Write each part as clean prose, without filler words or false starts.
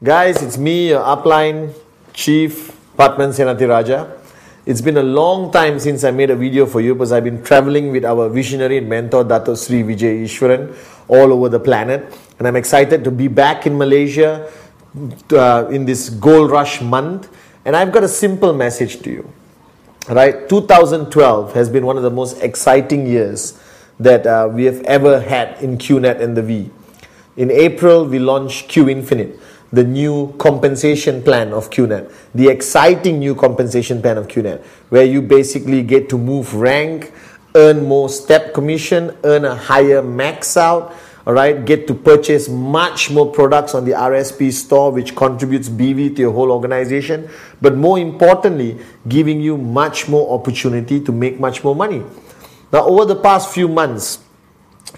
Guys, it's me, your upline chief, Patman Senati Raja. It's been a long time since I made a video for you because I've been traveling with our visionary and mentor, Dato Sri Vijay Ishwaran, all over the planet. And I'm excited to be back in Malaysia in this Gold Rush month. And I've got a simple message to you. Right? 2012 has been one of the most exciting years that we have ever had in QNet and the V. In April, we launched Q Infinite, the new compensation plan of QNet, the exciting new compensation plan of QNet, where you basically get to move rank, earn more step commission, earn a higher max out, all right, get to purchase much more products on the RSP store, which contributes BV to your whole organization, but more importantly, giving you much more opportunity to make much more money. Now, over the past few months,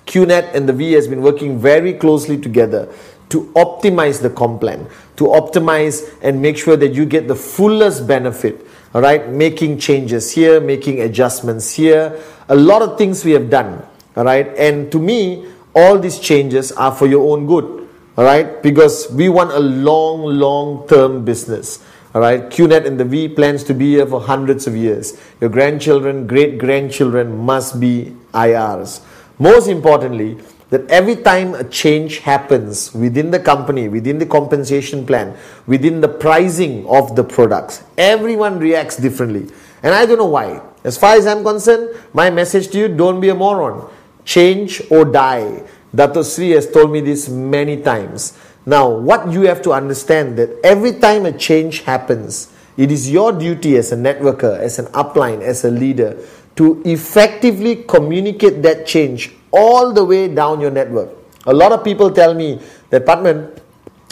QNet and the V has been working very closely together to optimize the comp plan, to optimize and make sure that you get the fullest benefit, all right, making changes here, making adjustments here, a lot of things we have done, all right, and to me, all these changes are for your own good, all right, because we want a long-term business, all right. QNet and the V plans to be here for hundreds of years. Your grandchildren, great-grandchildren must be IRs. Most importantly, that every time a change happens within the company, within the compensation plan, within the pricing of the products, everyone reacts differently. And I don't know why. As far as I'm concerned, my message to you, don't be a moron. Change or die. Dato Sri has told me this many times. Now, what you have to understand that every time a change happens, it is your duty as a networker, as an upline, as a leader, to effectively communicate that change all the way down your network. A lot of people tell me that, Patman,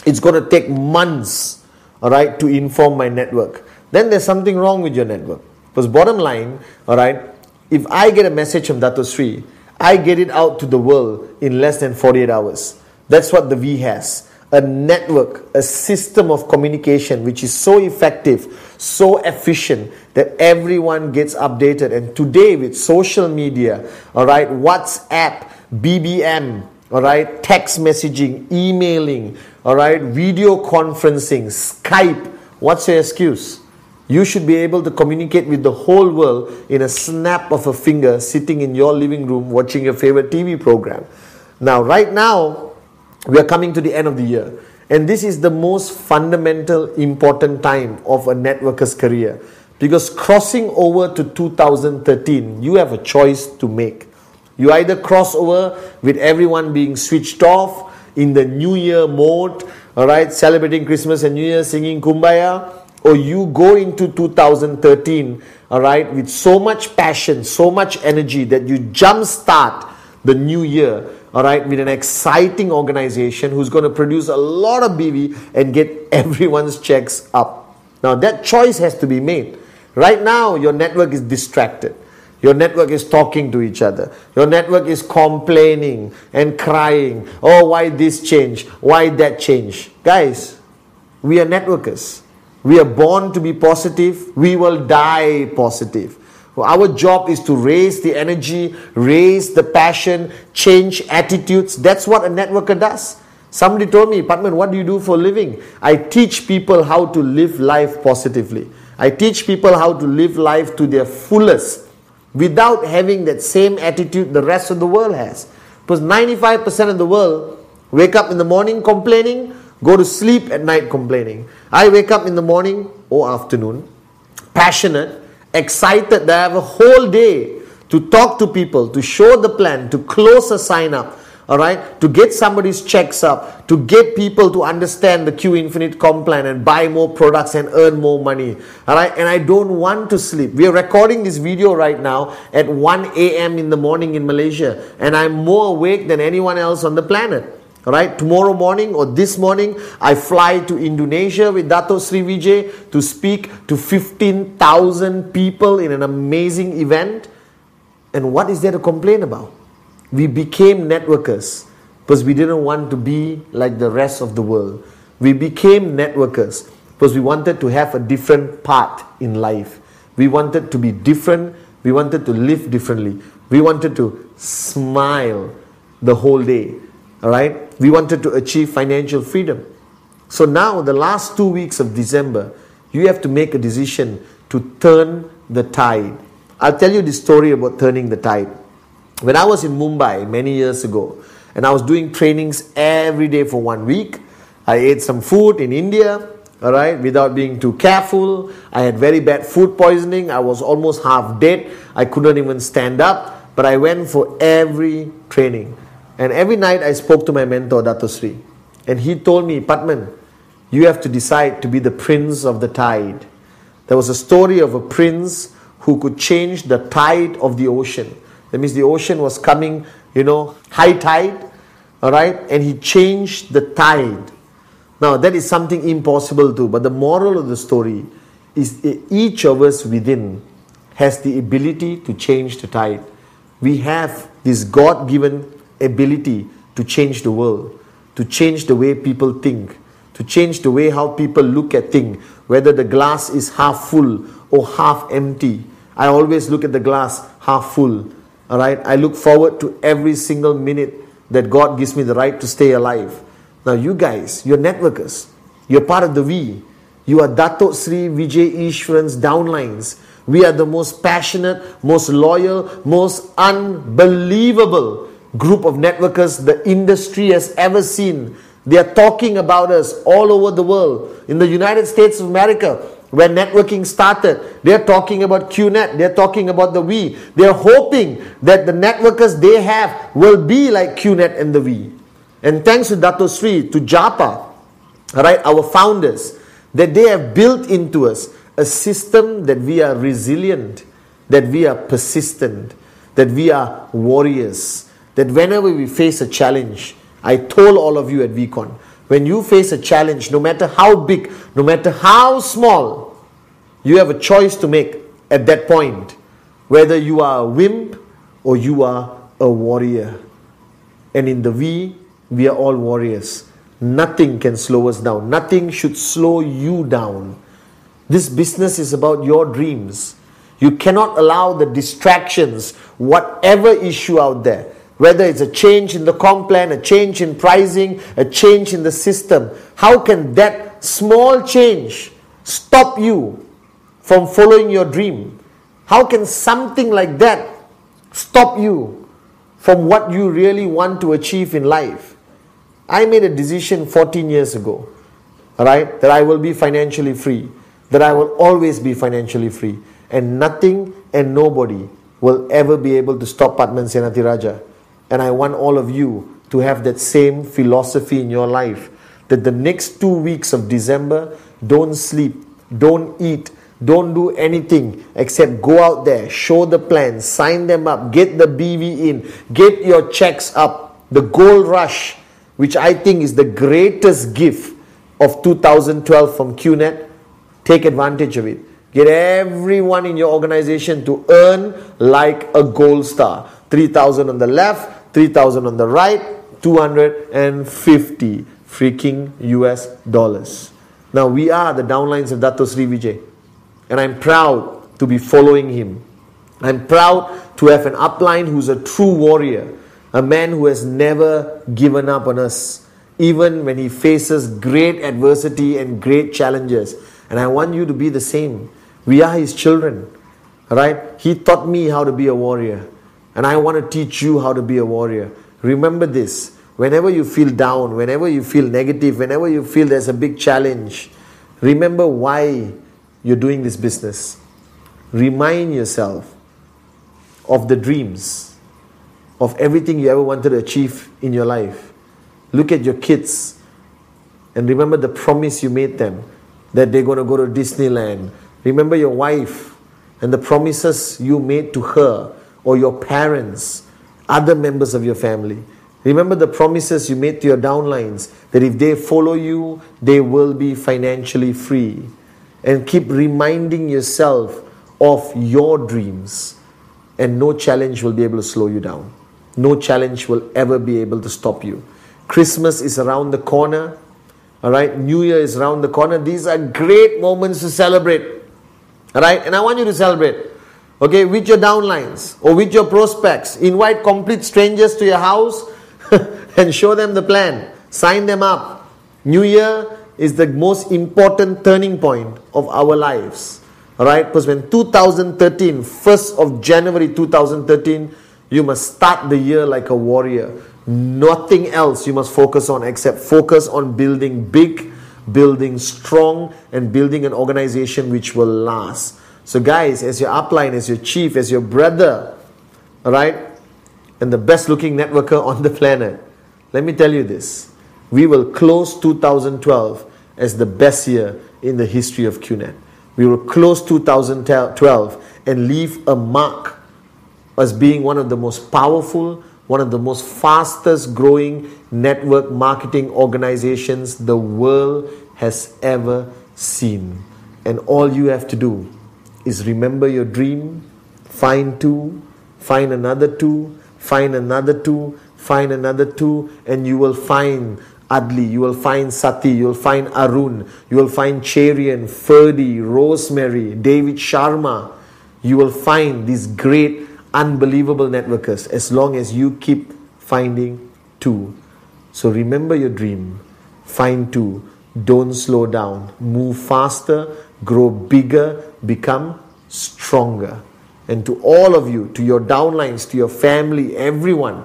it's going to take months, all right, to inform my network. Then there's something wrong with your network. Because bottom line, all right, if I get a message from Dato Sri, I get it out to the world in less than 48 hours. That's what the V has. A network, a system of communication which is so effective, so efficient that everyone gets updated. And today with social media, all right, WhatsApp, BBM, all right, text messaging, emailing, all right, video conferencing, Skype, what's your excuse? You should be able to communicate with the whole world in a snap of a finger, sitting in your living room watching your favorite TV program. Now, right now, we are coming to the end of the year, and this is the most fundamental, important time of a networker's career, because crossing over to 2013, you have a choice to make. You either cross over with everyone being switched off in the New Year mode, all right, celebrating Christmas and New Year, singing Kumbaya, or you go into 2013, all right, with so much passion, so much energy that you jumpstart the new year, all right, with an exciting organization who's going to produce a lot of BV and get everyone's checks up. Now, that choice has to be made. Right now, your network is distracted. Your network is talking to each other. Your network is complaining and crying. Oh, why this change? Why that change? Guys, we are networkers. We are born to be positive. We will die positive. Our job is to raise the energy, raise the passion, change attitudes. That's what a networker does. Somebody told me, Patman, what do you do for a living? I teach people how to live life positively. I teach people how to live life to their fullest without having that same attitude the rest of the world has. Because 95% of the world wake up in the morning complaining, go to sleep at night complaining. I wake up in the morning or afternoon, passionate, excited that I have a whole day to talk to people, to show the plan, to close a sign up, all right, to get somebody's checks up, to get people to understand the Q Infinite comp plan and buy more products and earn more money, all right, and I don't want to sleep. We are recording this video right now at 1 a.m. in the morning in Malaysia, and I'm more awake than anyone else on the planet. All right, tomorrow morning or this morning, I fly to Indonesia with Dato Sri Vijay to speak to 15,000 people in an amazing event. And what is there to complain about? We became networkers because we didn't want to be like the rest of the world. We became networkers because we wanted to have a different path in life. We wanted to be different. We wanted to live differently. We wanted to smile the whole day. All right? We wanted to achieve financial freedom. So now, the last 2 weeks of December, you have to make a decision to turn the tide. I'll tell you the story about turning the tide. When I was in Mumbai many years ago, and I was doing trainings every day for 1 week, I ate some food in India, all right, without being too careful. I had very bad food poisoning. I was almost half dead. I couldn't even stand up, but I went for every training. And every night I spoke to my mentor, Dato Sri. And he told me, Padman, you have to decide to be the prince of the tide. There was a story of a prince who could change the tide of the ocean. That means the ocean was coming, high tide, all right, and he changed the tide. Now, that is something impossible to do, but the moral of the story is each of us within has the ability to change the tide. We have this God-given ability to change the world, to change the way people think, to change the way how people look at things, whether the glass is half full or half empty. I always look at the glass half full, all right? I look forward to every single minute that God gives me the right to stay alive. Now you guys, you're networkers. You're part of the We. You are Dato Sri Vijay Ishwaran's downlines. We are the most passionate, most loyal, most unbelievable group of networkers the industry has ever seen. They are talking about us all over the world. In the United States of America, when networking started, they are talking about QNet. They are talking about the We. They are hoping that the networkers they have will be like QNet and the We. And thanks to Dato Sri, to Japa, right, our founders, that they have built into us a system that we are resilient, that we are persistent, that we are warriors, that whenever we face a challenge, I told all of you at VCon, when you face a challenge, no matter how big, no matter how small, you have a choice to make at that point, whether you are a wimp or you are a warrior. And in the we are all warriors. Nothing can slow us down. Nothing should slow you down. This business is about your dreams. You cannot allow the distractions, whatever issue out there, whether it's a change in the comp plan, a change in pricing, a change in the system. How can that small change stop you from following your dream? How can something like that stop you from what you really want to achieve in life? I made a decision 14 years ago, all right, that I will be financially free, that I will always be financially free, and nothing and nobody will ever be able to stop Padman Senathirajah. And I want all of you to have that same philosophy in your life, that the next 2 weeks of December, don't sleep, don't eat, don't do anything except go out there, show the plans, sign them up, get the BV in, get your checks up, the gold rush, which I think is the greatest gift of 2012 from QNet. Take advantage of it. Get everyone in your organization to earn like a gold star. 3,000 on the left, 3,000 on the right, 250 freaking US dollars. Now we are the downlines of Dato Sri Vijay, and I'm proud to be following him. I'm proud to have an upline who's a true warrior, a man who has never given up on us, even when he faces great adversity and great challenges. And I want you to be the same. We are his children, right? He taught me how to be a warrior, and I want to teach you how to be a warrior. Remember this: whenever you feel down, whenever you feel negative, whenever you feel there's a big challenge, remember why you're doing this business. Remind yourself of the dreams, of everything you ever wanted to achieve in your life. Look at your kids and remember the promise you made them that they're going to go to Disneyland. Remember your wife and the promises you made to her or your parents, other members of your family. Remember the promises you made to your downlines, that if they follow you, they will be financially free. And keep reminding yourself of your dreams, and no challenge will be able to slow you down. No challenge will ever be able to stop you. Christmas is around the corner. All right, New Year is around the corner. These are great moments to celebrate. All right, and I want you to celebrate, okay, with your downlines or with your prospects. Invite complete strangers to your house and show them the plan. Sign them up. New Year, is the most important turning point of our lives. Alright, because when 2013, 1st of January 2013, you must start the year like a warrior. Nothing else you must focus on except focus on building big, building strong, and building an organization which will last. So guys, as your upline, as your chief, as your brother, alright, and the best looking networker on the planet, let me tell you this. We will close 2012 as the best year in the history of QNet. We will close 2012 and leave a mark as being one of the most powerful, one of the most fastest growing network marketing organizations the world has ever seen. And all you have to do is remember your dream, find two, find another two, find another two, find another two, and you will find Adli, you will find Sati, you will find Arun, you will find Cherian, Ferdy, Rosemary, David Sharma. You will find these great, unbelievable networkers as long as you keep finding two. So remember your dream, find two, don't slow down, move faster, grow bigger, become stronger. And to all of you, to your downlines, to your family, everyone,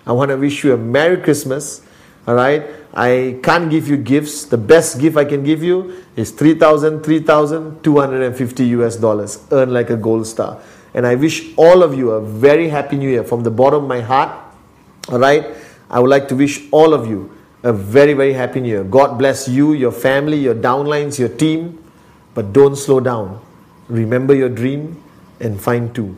I want to wish you a Merry Christmas. Alright, I can't give you gifts. The best gift I can give you is $3,250 US. Earn like a gold star. And I wish all of you a very happy new year from the bottom of my heart. Alright, I would like to wish all of you a very, very happy new year. God bless you, your family, your downlines, your team. But don't slow down. Remember your dream and find two.